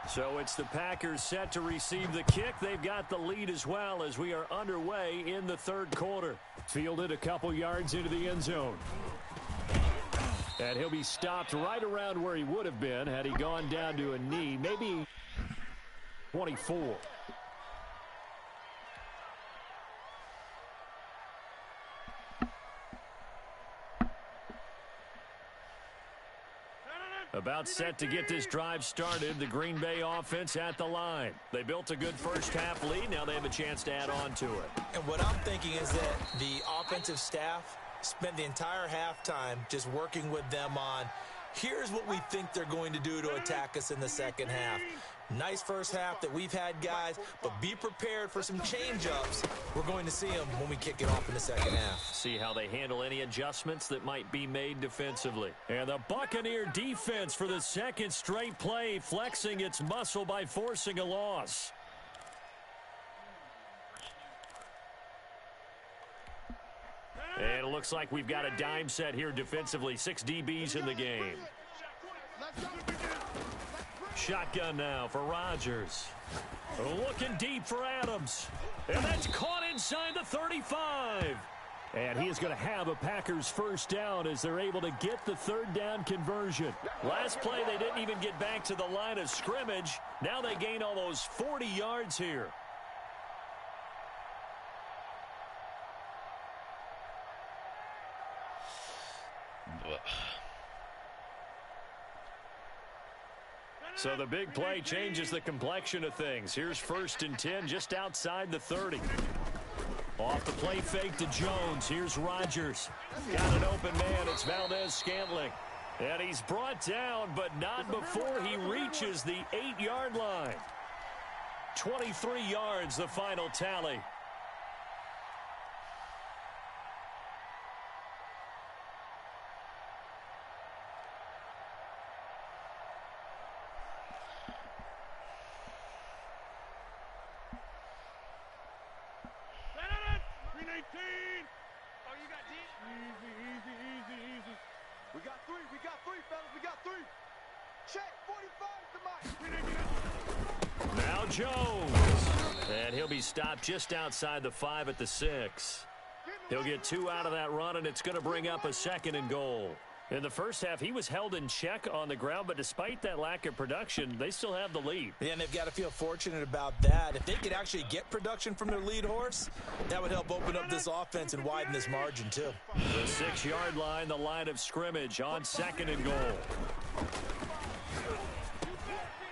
So it's the Packers set to receive the kick. They've got the lead as well as we are underway in the third quarter. Fielded a couple yards into the end zone. And he'll be stopped right around where he would have been had he gone down to a knee, maybe 24. About set to get this drive started, the Green Bay offense at the line. They built a good first-half lead. Now they have a chance to add on to it. And what I'm thinking is that the offensive staff spent the entire halftime just working with them on, here's what we think they're going to do to attack us in the second half. Nice first half that we've had, guys, but be prepared for some change-ups. We're going to see them when we kick it off in the second half. See how they handle any adjustments that might be made defensively. And the Buccaneer defense for the second straight play, flexing its muscle by forcing a loss. And it looks like we've got a dime set here defensively. 6 DBs in the game. Shotgun now for Rodgers. Looking deep for Adams. And that's caught inside the 35. And he is going to have a Packers first down as they're able to get the third down conversion. Last play, they didn't even get back to the line of scrimmage. Now they gain almost 40 yards here. So the big play changes the complexion of things. Here's 1st and 10 just outside the 30. Off the play fake to Jones. Here's Rodgers. Got an open man. It's Valdez-Scantling. And he's brought down, but not before he reaches the 8-yard line. 23 yards, the final tally. Now Jones. And he'll be stopped just outside the 5 at the 6. He'll get 2 out of that run, and it's going to bring up a 2nd and goal. In the first half, he was held in check on the ground, but despite that lack of production, they still have the lead. Yeah, and they've got to feel fortunate about that. If they could actually get production from their lead horse, that would help open up this offense and widen this margin, too. The 6-yard line, the line of scrimmage on 2nd and goal.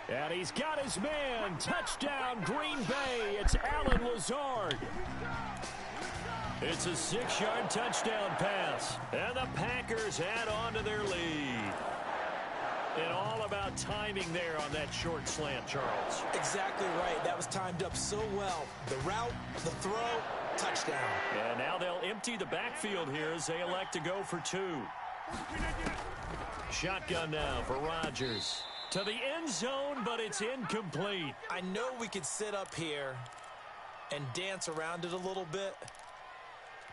And he's got his man. Touchdown, Green Bay. It's Allen Lazard. It's a 6-yard touchdown pass. And the Packers add on to their lead. And all about timing there on that short slant, Charles. Exactly right. That was timed up so well. The route, the throw, touchdown. And now they'll empty the backfield here as they elect to go for 2. Shotgun now for Rodgers. To the end zone, but it's incomplete. I know we could sit up here and dance around it a little bit,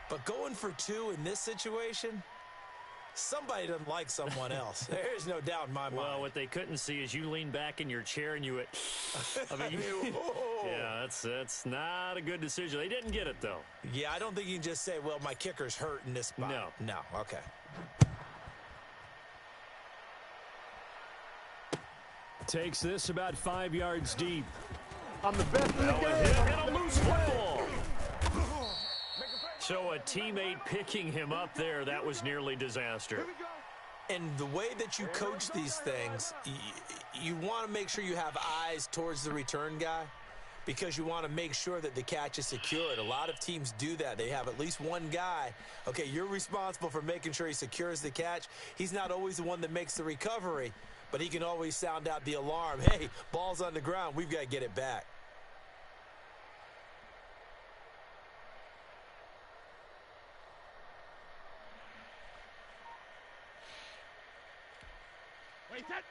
but going for 2 in this situation, somebody doesn't like someone else. There's no doubt in my mind. Well, what they couldn't see is you lean back in your chair and you went, I mean, yeah, that's not a good decision. They didn't get it, though. Yeah, I don't think you can just say, well, my kicker's hurt in this spot. No, okay. Takes this about 5 yards deep. I'm the best in the game. And a loose football. So a teammate picking him up there, that was nearly disaster. And the way that you coach these things, you want to make sure you have eyes towards the return guy because you want to make sure that the catch is secured. A lot of teams do that. They have at least one guy. Okay, you're responsible for making sure he secures the catch. He's not always the one that makes the recovery, but he can always sound out the alarm. Hey, ball's on the ground. We've got to get it back.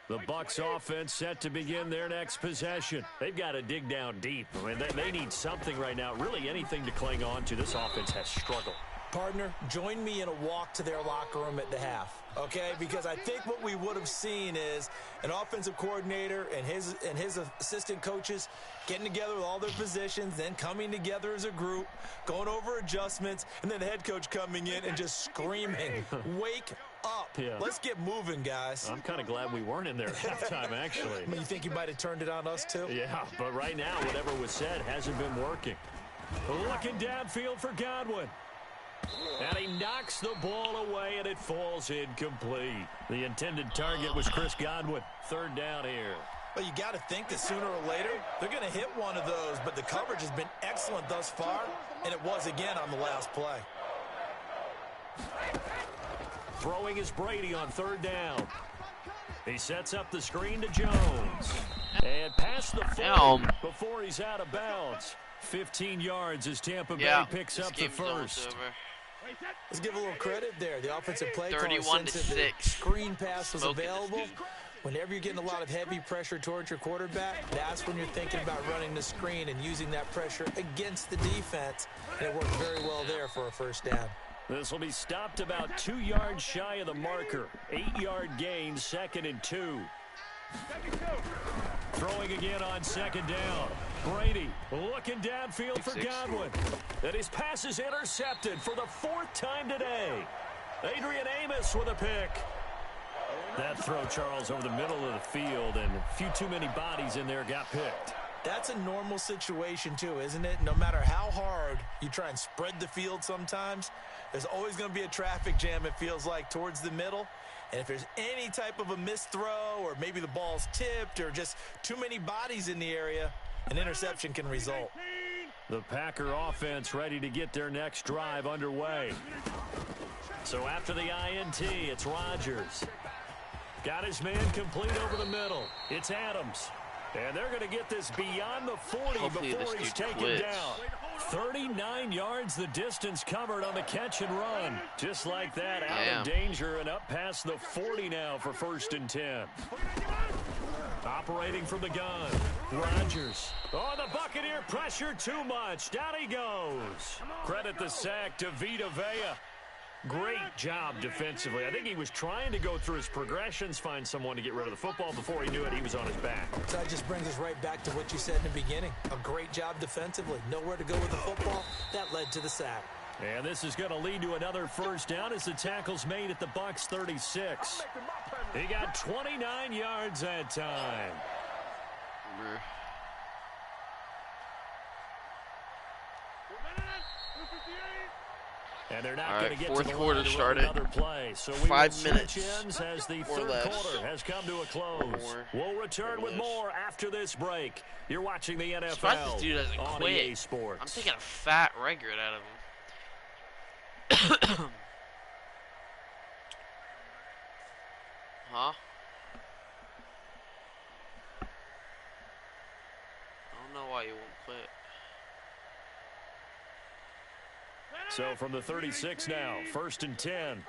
The Bucs offense set to begin their next possession. They've got to dig down deep. I mean, they need something right now, really anything to cling on to. This offense has struggled. Partner, join me in a walk to their locker room at the half, okay? Because I think what we would have seen is an offensive coordinator and his assistant coaches getting together with all their positions, then coming together as a group, going over adjustments, and then the head coach coming in and just screaming, wake up. Yeah. Let's get moving, guys. I'm kind of glad we weren't in there at halftime, actually. You think you might have turned it on us, too? Yeah, but right now, whatever was said hasn't been working. Looking downfield for Godwin. And he knocks the ball away, and it falls incomplete. The intended target was Chris Godwin. Third down here. Well, you got to think that sooner or later, they're going to hit one of those, but the coverage has been excellent thus far, and it was again on the last play. Throwing is Brady on third down. He sets up the screen to Jones. And past the 40 before he's out of bounds. 15 yards as Tampa Bay picks up the first. Let's give a little credit there. The offensive play 31-6. Screen pass was available. Whenever you're getting a lot of heavy pressure towards your quarterback, that's when you're thinking about running the screen and using that pressure against the defense. And it worked very well there for a first down. This will be stopped about 2 yards shy of the marker. 8-yard gain, 2nd and 2. Throwing again on second down. Brady looking downfield for Godwin. And his pass is intercepted for the 4th time today. Adrian Amos with a pick. That throw, Charles, over the middle of the field, and a few too many bodies in there got picked. That's a normal situation, too, isn't it? No matter how hard you try and spread the field sometimes, there's always going to be a traffic jam, it feels like, towards the middle. And if there's any type of a missed throw or maybe the ball's tipped or just too many bodies in the area, an interception can result. The Packer offense ready to get their next drive underway. So after the INT, it's Rodgers. Got his man complete over the middle. It's Adams. And they're going to get this beyond the 40 before he's taken down. 39 yards the distance covered on the catch and run. Just like that, out of danger and up past the 40 now for 1st and 10. Operating from the gun, Rodgers. Oh, the Buccaneer pressure too much. Down he goes. Credit the sack to Vita Vea. Great job defensively. I think he was trying to go through his progressions, find someone to get rid of the football. Before he knew it, he was on his back. So that just brings us right back to what you said in the beginning. A great job defensively. Nowhere to go with the football. That led to the sack. And this is going to lead to another first down as the tackle's made at the Bucs 36. He got 29 yards that time. And they're not going to get to the quarter started. Another play. So we 5 minutes as the third quarter has come to a close. We'll return with more after this break. You're watching the NFL this dude doesn't on quit. EA Sports. I'm taking a fat regret out of him. Huh? I don't know why you won't quit. So from the 36 now, 1st and 10.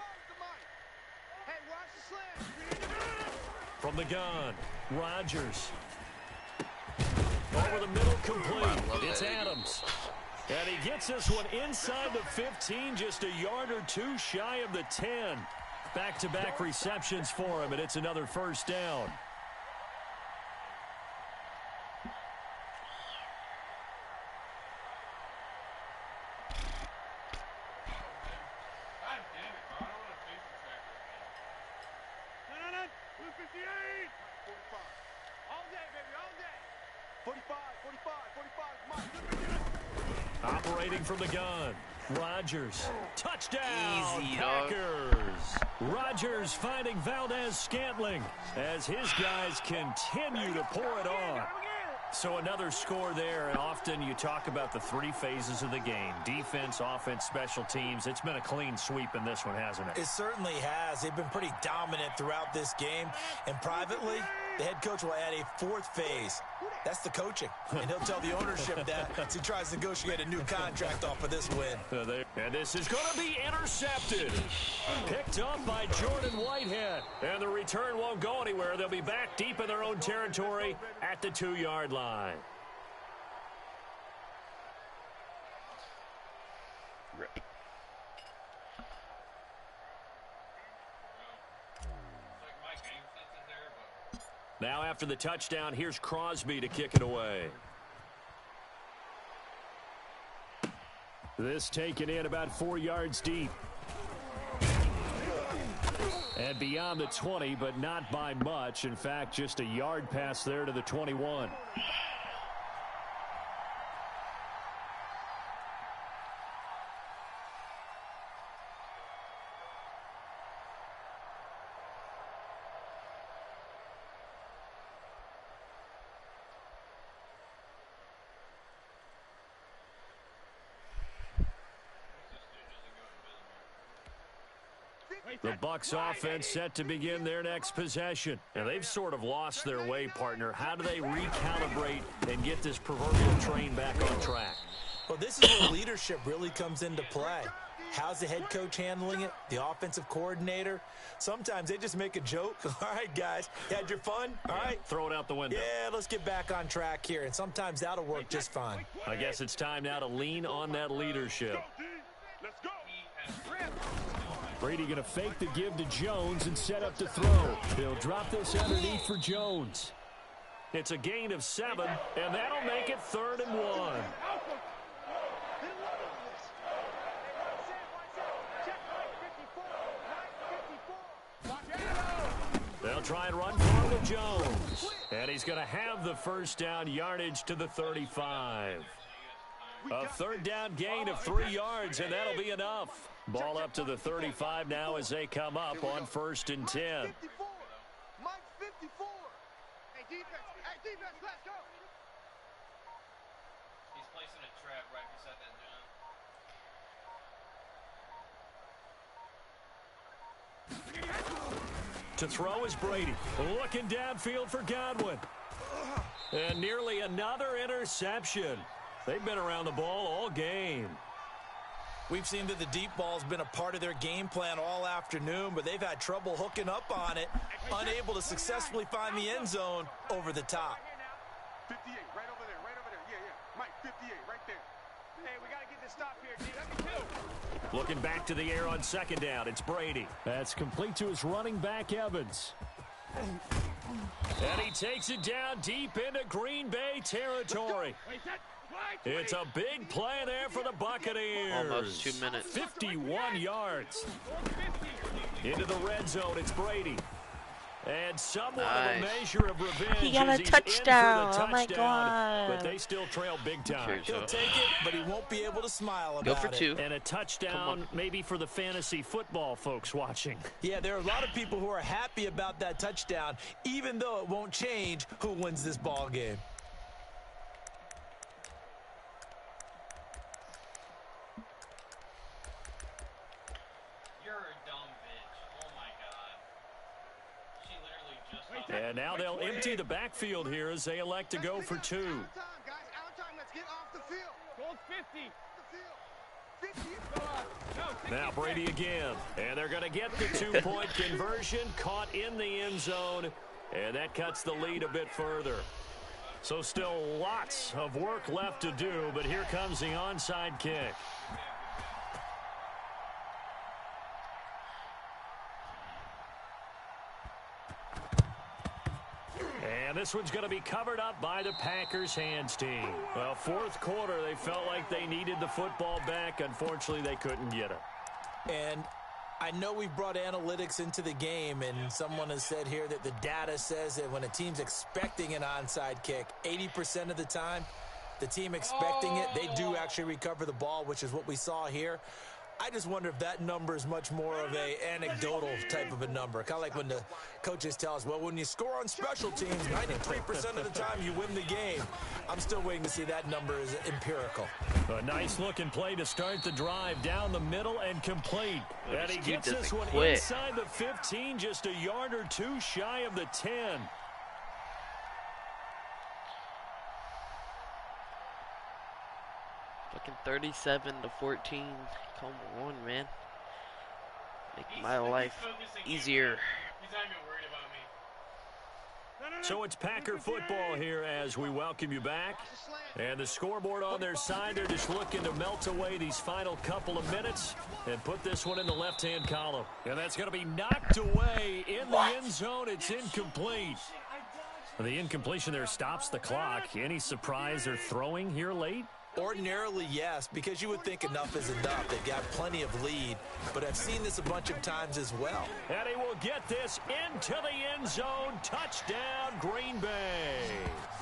From the gun, Rodgers. Over the middle, complete. It's Adams. And he gets this one inside the 15, just a yard or two shy of the 10. Back-to-back receptions for him, and it's another first down. Operating from the gun, Rodgers. Touchdown, Easy, Packers. Rodgers finding Valdez-Scantling as his guys continue to pour it on. So another score there, and often you talk about the 3 phases of the game. Defense, offense, special teams. It's been a clean sweep in this one, hasn't it? It certainly has. They've been pretty dominant throughout this game. And privately, the head coach will add a 4th phase. That's the coaching. And he'll tell the ownership that as he tries to negotiate a new contract off of this win. And this is going to be intercepted. Picked up by Jordan Whitehead. And the return won't go anywhere. They'll be back deep in their own territory at the 2-yard line. Now after the touchdown, here's Crosby to kick it away. This taken in about 4 yards deep. And beyond the 20, but not by much. In fact, just a yard pass there to the 21. The Bucs offense set to begin their next possession. And they've sort of lost their way, partner. How do they recalibrate and get this proverbial train back on track? Well, this is where leadership really comes into play. How's the head coach handling it? The offensive coordinator? Sometimes they just make a joke. All right, guys, you had your fun? All right. Throw it out the window. Yeah, let's get back on track here. And sometimes that'll work just fine. I guess it's time now to lean on that leadership. Brady going to fake the give to Jones and set up to throw. He'll drop this underneath for Jones. It's a gain of 7, and that'll make it 3rd and 1. They'll try and run for with Jones. And he's going to have the first down yardage to the 35. A 3rd down gain of 3 yards, and that'll be enough. Ball up to the 35 now as they come up on 1st and 10. Mike 54. Hey, defense. Hey, defense, let's go. He's placing a trap right beside that dome. To throw is Brady. Looking downfield for Godwin. And nearly another interception. They've been around the ball all game. We've seen that the deep ball's been a part of their game plan all afternoon, but they've had trouble hooking up on it, unable to successfully find the end zone over the top. 58, right over there, yeah. Mike, 58, right there. Hey, we got to get this stop here, D. Let me do. Looking back to the air on 2nd down, it's Brady. That's complete to his running back, Evans. And he takes it down deep into Green Bay territory. It's a big play there for the Buccaneers. Almost 2 minutes. 51 yards. Into the red zone, it's Brady. And somewhat of a measure of revenge. He got a touchdown. Oh, my God. But they still trail big time. He'll take it, but he won't be able to smile about it. Go for 2. And a touchdown maybe for the fantasy football folks watching. Yeah, there are a lot of people who are happy about that touchdown, even though it won't change who wins this ball game. And now they'll empty the backfield here as they elect to go for 2. Out of time, guys. Out of time. Let's get off the field. Goal 50. The field. 50. Now Brady again. And they're going to get the 2-point conversion. Caught in the end zone. And that cuts the lead a bit further. So still lots of work left to do. But here comes the onside kick. And this one's going to be covered up by the Packers hands team. Well, 4th quarter, they felt like they needed the football back. Unfortunately, they couldn't get it. And I know we've brought analytics into the game, and someone has said here that the data says that when a team's expecting an onside kick, 80% of the time, the team expecting it, they do actually recover the ball, which is what we saw here. I just wonder if that number is much more of a anecdotal type of a number. Kind of like when the coaches tell us, well, when you score on special teams, 93% of the time you win the game. I'm still waiting to see that number is empirical. A nice looking play to start the drive down the middle and complete. And he gets this one inside the 15, just a yard or 2 shy of the 10. Fucking 37-14. Come on, man. Make my life easier. He's not even worried about me. So it's Packer football here as we welcome you back. And the scoreboard on their side, they're just looking to melt away these final couple of minutes and put this one in the left-hand column. And that's going to be knocked away in the end zone. It's incomplete. The incompletion there stops the clock. Any surprise or throwing here late? Ordinarily, yes, because you would think enough is enough. They've got plenty of lead, but I've seen this a bunch of times as well. And he will get this into the end zone. Touchdown, Green Bay.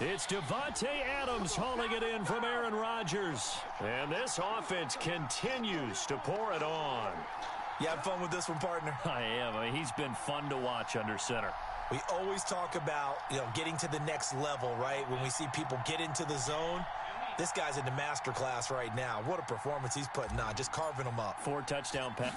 It's Devontae Adams hauling it in from Aaron Rodgers. And this offense continues to pour it on. You have fun with this one, partner? I am. I mean, he's been fun to watch under center. We always talk about, getting to the next level, right? When we see people get into the zone. This guy's in the master class right now. What a performance he's putting on, just carving them up. 4 touchdown pass.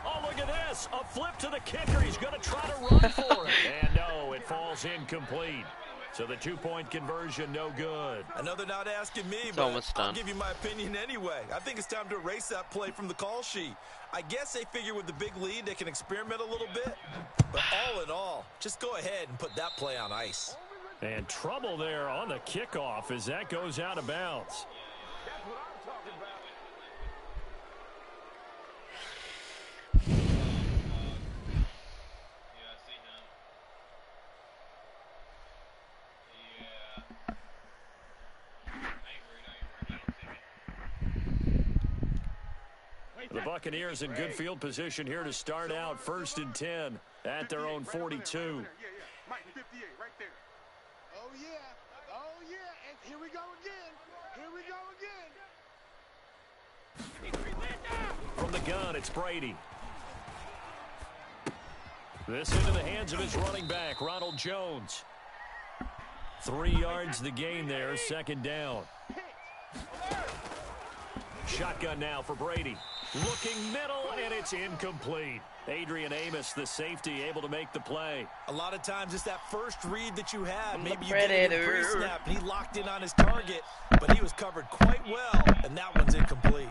Oh, look at this. A flip to the kicker. He's going to try to run for it. And no, it falls incomplete. So the 2-point conversion, no good. I know they're not asking me, It's but almost done. I'll give you my opinion anyway. I think it's time to erase that play from the call sheet. I guess they figure with the big lead they can experiment a little bit. But all in all, just go ahead and put that play on ice. And trouble there on the kickoff as that goes out of bounds. That's what I'm talking about. Yeah, I see him. Yeah. I ain't worried. The Buccaneers in good field position here to start out 1st and 10 at their own 42. Yeah, yeah. Mike, 58, right there. Oh, yeah. Oh, yeah. And here we go again. Here we go again. From the gun, it's Brady. This into the hands of his running back, Ronald Jones. 3 yards the gain there, 2nd down. Shotgun now for Brady. Looking middle, and it's incomplete. Adrian Amos, the safety, able to make the play. A lot of times it's that first read that you had. Maybe you Predator. get it in pre-snap, and he locked in on his target, but he was covered quite well, and that one's incomplete.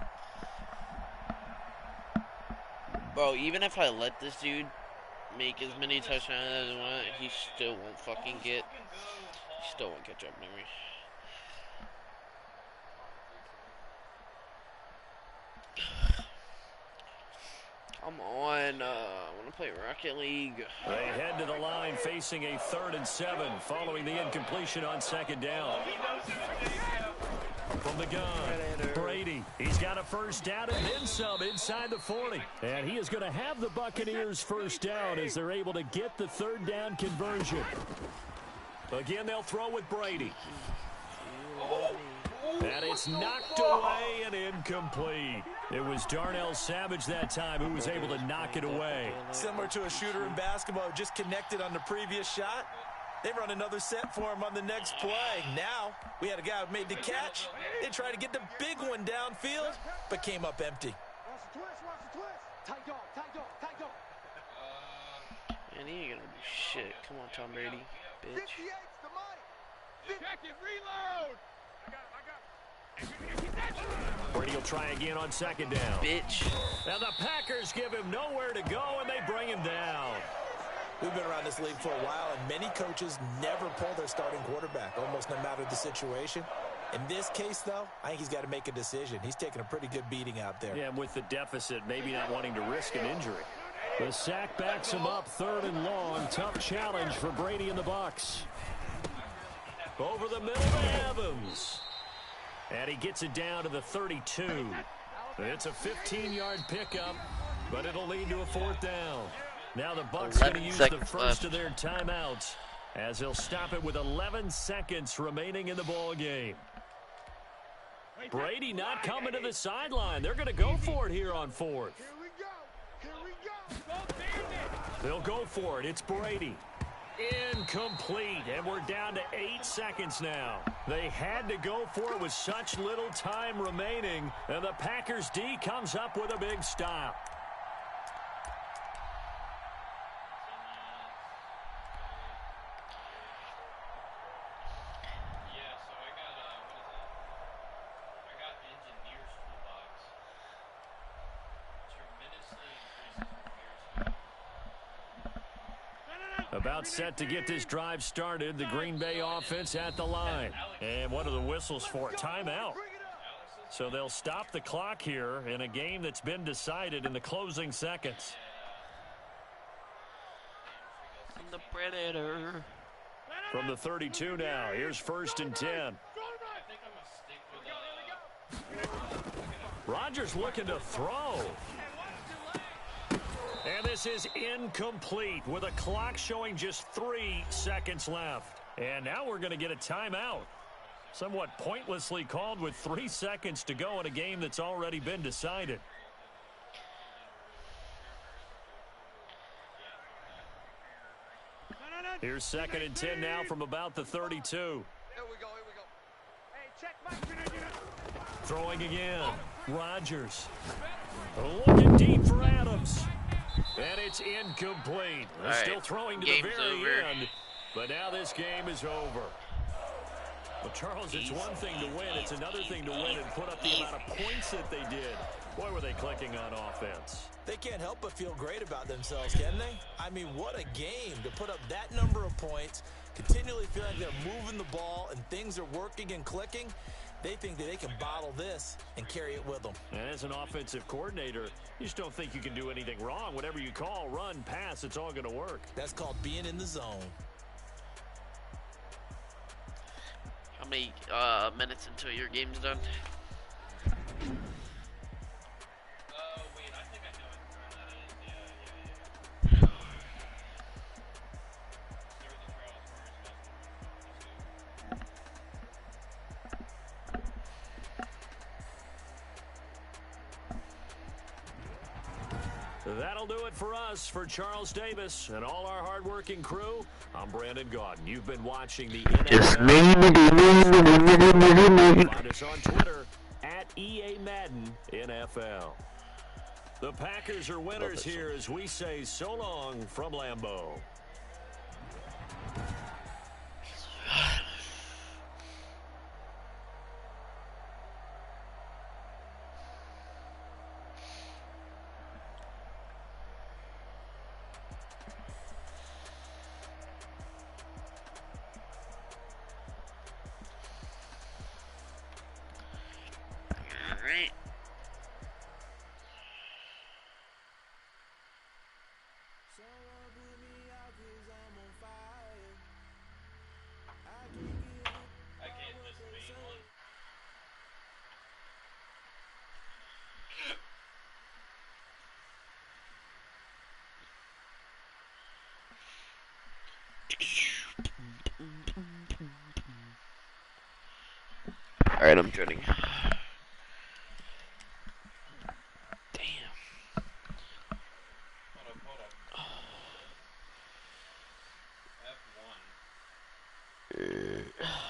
Bro, even if I let this dude make as many touchdowns as I want, he still won't fucking get. He still won't catch up to me. Come on, I want to play Rocket League. They head to the line facing a 3rd and 7 following the incompletion on 2nd down. From the gun, Brady. He's got a 1st down and then some inside the 40. And he is going to have the Buccaneers 1st down as they're able to get the 3rd down conversion. Again, they'll throw with Brady. And it's knocked away and incomplete. It was Darnell Savage that time who was able to knock it away. Similar to a shooter in basketball who just connected on the previous shot. They run another set for him on the next play. Now, we had a guy who made the catch. They tried to get the big one downfield, but came up empty. Watch the twist, watch the twist. Tight dog, tight dog, tight dog. Man, he ain't gonna do shit. Come on, Tom Brady, bitch. 58's the money. Check it, reload. I got Brady will try again on 2nd down. Bitch. And the Packers give him nowhere to go, and they bring him down. We've been around this league for a while, and many coaches never pull their starting quarterback, almost no matter the situation. In this case, though, I think he's got to make a decision. He's taking a pretty good beating out there. Yeah, with the deficit, maybe not wanting to risk an injury. The sack backs him up 3rd and long. Tough challenge for Brady and the Bucs. Over the middle to Evans. And he gets it down to the 32. It's a 15-yard pickup, but it'll lead to a 4th down. Now the Bucs going to use the 1st of their timeouts as they'll stop it with 11 seconds remaining in the ball game. Brady not coming to the sideline. They're going to go for it here on 4th. Here we go. Here we go. They'll go for it. It's Brady. Incomplete, and we're down to 8 seconds now. They had to go for it with such little time remaining, and the Packers D comes up with a big stop. Yeah, so I got, what is that? I got Engineer's Toolbox. Tremendously increases repairs. About set to get this drive started. The Green Bay offense at the line. And what are the whistles for? Timeout. So they'll stop the clock here in a game that's been decided in the closing seconds. The Predator. From the 32 now, here's 1st and 10. I think I'm gonna stick with Rodgers looking to throw. And this is incomplete with a clock showing just 3 seconds left. And now we're going to get a timeout. Somewhat pointlessly called with 3 seconds to go in a game that's already been decided. Here's 2nd and 10 now from about the 32. Here we go. Hey, check my... Throwing again. Rodgers. Looking deep for Adams. And it's incomplete. They're still throwing to the very end. But now this game is over. Well, Charles, it's one thing to win. It's another thing to win and put up the amount of points that they did. Boy, were they clicking on offense. They can't help but feel great about themselves, can they? I mean, what a game to put up that number of points, continually feel like they're moving the ball and things are working and clicking. They think that they can bottle this and carry it with them. And as an offensive coordinator, you just don't think you can do anything wrong. Whatever you call, run, pass, it's all going to work. That's called being in the zone. How many minutes until your game's done? wait, I think I know what time that is. Yeah. There were the trials first. That'll do it for us. For Charles Davis and all our hardworking crew, I'm Brandon Gaudin. You've been watching the NFL. Find us on Twitter at EA Madden NFL. The Packers are winners here as we say so long from Lambeau. All right, I'm joining. Damn. Hold up. F1.